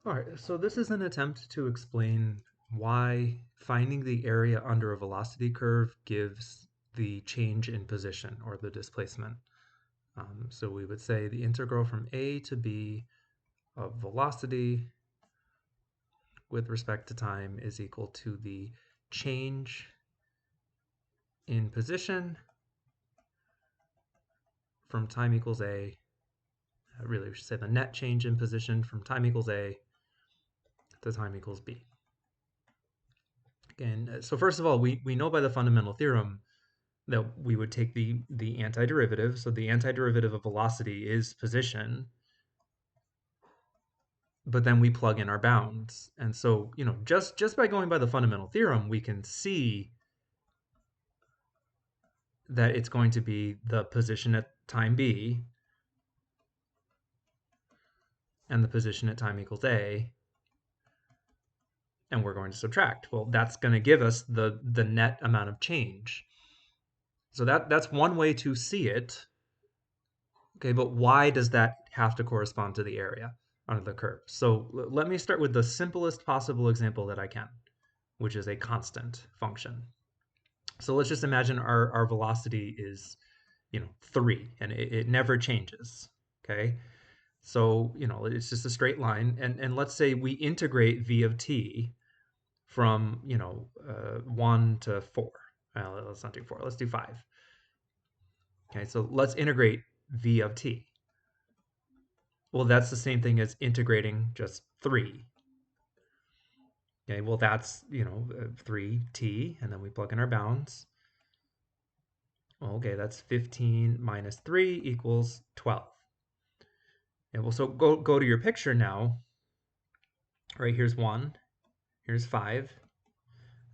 All right, so this is an attempt to explain why finding the area under a velocity curve gives the change in position or the displacement. So we would say the integral from a to b of velocity with respect to time is equal to the change in position from time equals a. Really, we should say the net change in position from time equals a to time equals b. And so first of all, we know by the fundamental theorem that we would take the antiderivative. So the antiderivative of velocity is position, but then we plug in our bounds. And so, just by going by the fundamental theorem, we can see that it's going to be the position at time b and the position at time equals a, and we're going to subtract. Well, that's going to give us the net amount of change. So that's one way to see it. Okay, but why does that have to correspond to the area under the curve? So let me start with the simplest possible example that I can, which is a constant function. So let's just imagine our velocity is, 3, and it never changes, okay? So, it's just a straight line, and let's say we integrate v of t from, 1 to 4. Well, let's not do 4, let's do 5. Okay, so let's integrate v of t. Well, that's the same thing as integrating just 3. Okay, well, that's, 3t, and then we plug in our bounds. Well, okay, that's 15 minus 3 equals 12. And well, so go to your picture now. Right, here's 1, here's 5,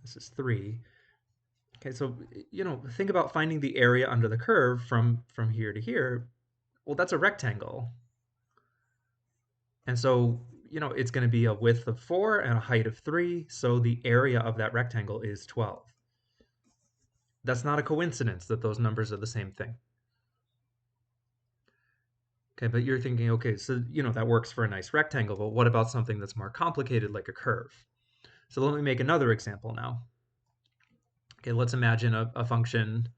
this is 3. Okay, so, think about finding the area under the curve from here to here. Well, that's a rectangle. And so, it's going to be a width of 4 and a height of 3, so the area of that rectangle is 12. That's not a coincidence that those numbers are the same thing. Okay, but you're thinking, okay, so, that works for a nice rectangle, but what about something that's more complicated like a curve? So let me make another example now. Okay, let's imagine a function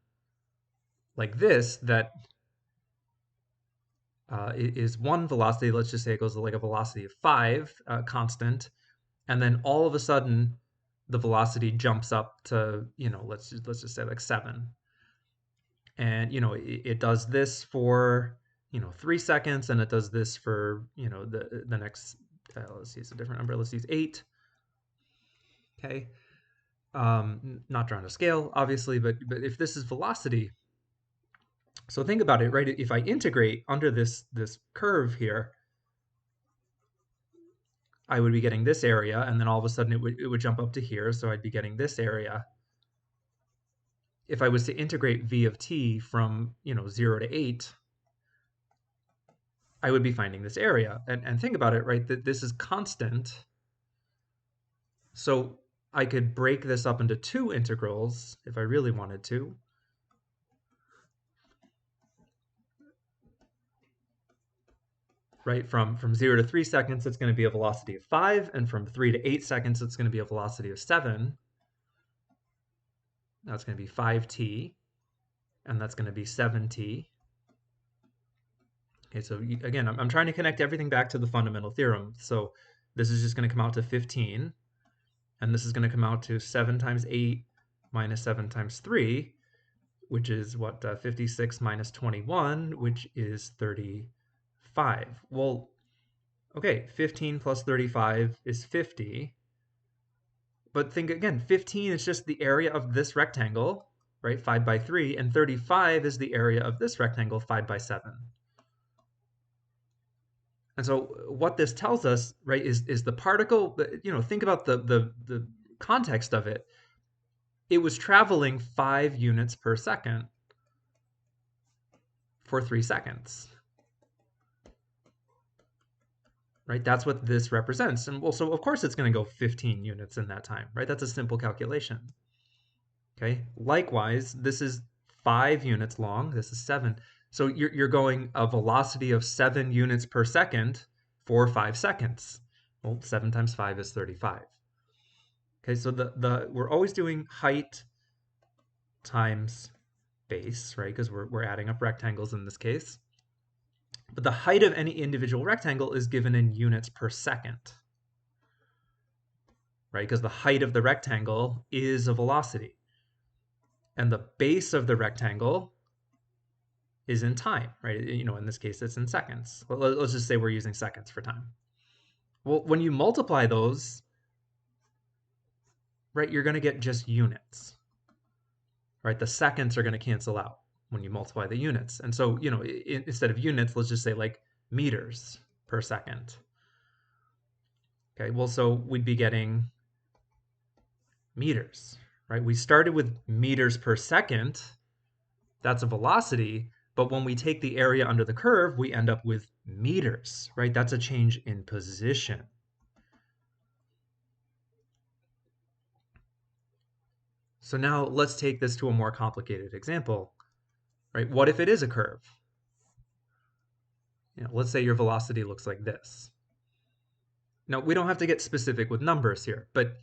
like this that is one velocity. Let's just say it goes to like a velocity of 5, constant, and then all of a sudden the velocity jumps up to, let's just say like 7. And, it does this for, 3 seconds, and it does this for, the next, let's use a different number. Let's use 8. Okay. Not drawn to scale, obviously, but if this is velocity, so think about it, right? If I integrate under this curve here, I would be getting this area, and then all of a sudden it would jump up to here, so I'd be getting this area. If I was to integrate v of t from 0 to 8, I would be finding this area. And think about it, right? That this is constant. So I could break this up into 2 integrals if I really wanted to. Right, from 0 to 3 seconds, it's going to be a velocity of 5, and from 3 to 8 seconds, it's going to be a velocity of 7. That's going to be 5t, and that's going to be 7t. Okay, so again, I'm trying to connect everything back to the fundamental theorem. So this is just going to come out to 15, and this is going to come out to 7 times 8 minus 7 times 3, which is what, 56 minus 21, which is 35. Well, okay, 15 plus 35 is 50. But think again, 15 is just the area of this rectangle, right, 5 by 3, and 35 is the area of this rectangle, 5 by 7. And so what this tells us, right, is the particle, think about the context of it. It was traveling 5 units per second for 3 seconds. Right, that's what this represents. And well, so of course it's going to go 15 units in that time, right? That's a simple calculation. Okay, likewise, this is 5 units long, this is 7. So you're going a velocity of 7 units per second for 5 seconds. Well, 7 times 5 is 35. Okay, so we're always doing height times base, right? Because we're adding up rectangles in this case. But the height of any individual rectangle is given in units per second, right? Because the height of the rectangle is a velocity. And the base of the rectangle is in time, right? In this case, it's in seconds. Let's just say we're using seconds for time. Well, when you multiply those, right, you're going to get just units, right? The seconds are going to cancel out when you multiply the units. And so, instead of units, let's just say like meters per second. Okay, well, so we'd be getting meters, right? We started with meters per second. That's a velocity. But when we take the area under the curve, we end up with meters, right? That's a change in position. So now let's take this to a more complicated example, right? What if it is a curve? Let's say your velocity looks like this. Now, we don't have to get specific with numbers here, but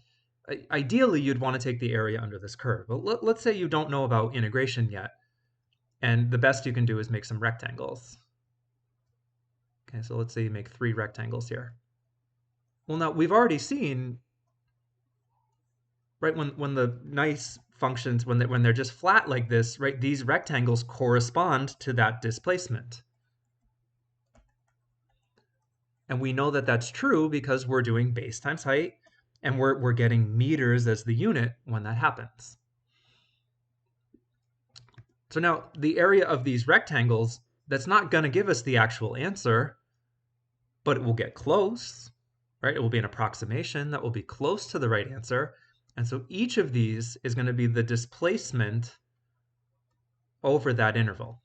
ideally you'd want to take the area under this curve. But let's say you don't know about integration yet, and the best you can do is make some rectangles. Okay, so let's say you make 3 rectangles here. Well, now we've already seen, right, when the nice functions, when they're just flat like this, right, these rectangles correspond to that displacement. And we know that that's true because we're doing base times height, and we're getting meters as the unit when that happens. So now the area of these rectangles, that's not going to give us the actual answer, but it will get close, right? It will be an approximation that will be close to the right answer. And so each of these is going to be the displacement over that interval.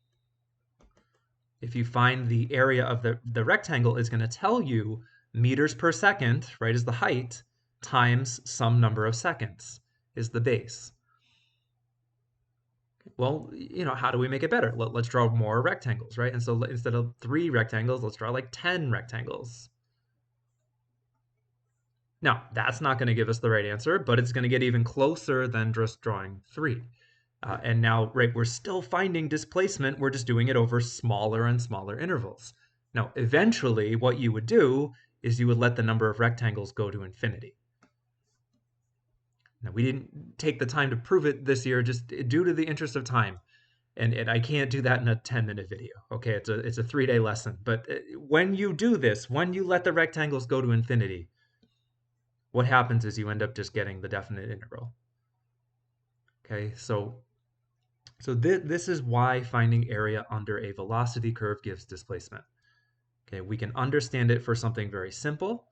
If you find the area of the rectangle, is going to tell you meters per second, right, is the height, times some number of seconds is the base. Well, how do we make it better? Let's draw more rectangles, right? And so instead of 3 rectangles, let's draw like 10 rectangles. Now, that's not going to give us the right answer, but it's going to get even closer than just drawing 3. And now, right, we're still finding displacement. We're just doing it over smaller and smaller intervals. Now, eventually, what you would do is you would let the number of rectangles go to infinity. Now, we didn't take the time to prove it this year just due to the interest of time. And I can't do that in a 10-minute video. Okay, it's a 3-day lesson. But when you do this, when you let the rectangles go to infinity, what happens is you end up just getting the definite integral. Okay, so this is why finding area under a velocity curve gives displacement. Okay, we can understand it for something very simple,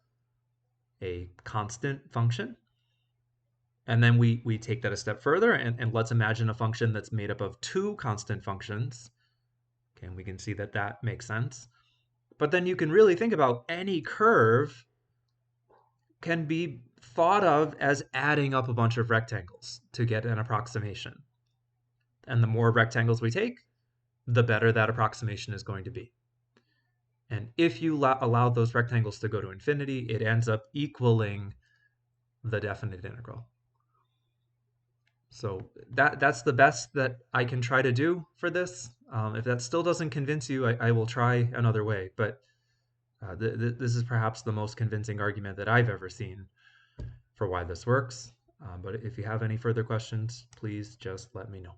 a constant function. And then we take that a step further, and let's imagine a function that's made up of 2 constant functions. Okay, and we can see that that makes sense. But then you can really think about any curve can be thought of as adding up a bunch of rectangles to get an approximation. And the more rectangles we take, the better that approximation is going to be. And if you allow those rectangles to go to infinity, it ends up equaling the definite integral. So that's the best that I can try to do for this. If that still doesn't convince you, I will try another way. But this is perhaps the most convincing argument that I've ever seen for why this works. But if you have any further questions, please just let me know.